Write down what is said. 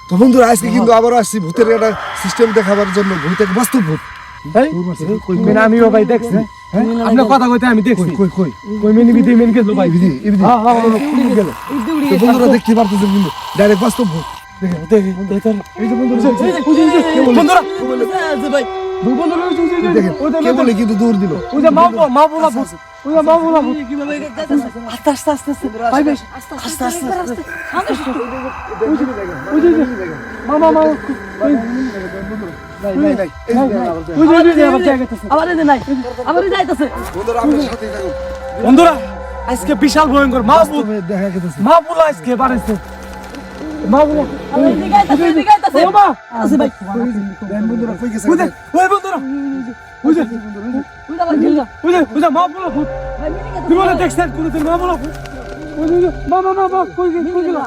তো বন্ধুরা আজকে কিন্তু আবার আসছি ভূতের একটা সিস্টেম দেখাবার জন্য। ভূত এক বাস্তব ভূত। আমিও ভাই দেখছি, আপনার কথা কইতে আমি দেখছি। কই মেনি বিধি মেন গেল ভাই, বিধি গেল। তো বন্ধুরা দেখতে পারতেছেন কিন্তু ডাইরেক্ট বাস্তব ভূত। দেখেন কে বলে কিন্তু দৌড় দিল। বন্ধুরা আজকে বিশাল ভয়ঙ্কর দেখা গেছে মা বলা আজকে বাড়াইছে। বন্ধুরা কই গেছে? দেখছেন কোনদিন মা বলা কই গেল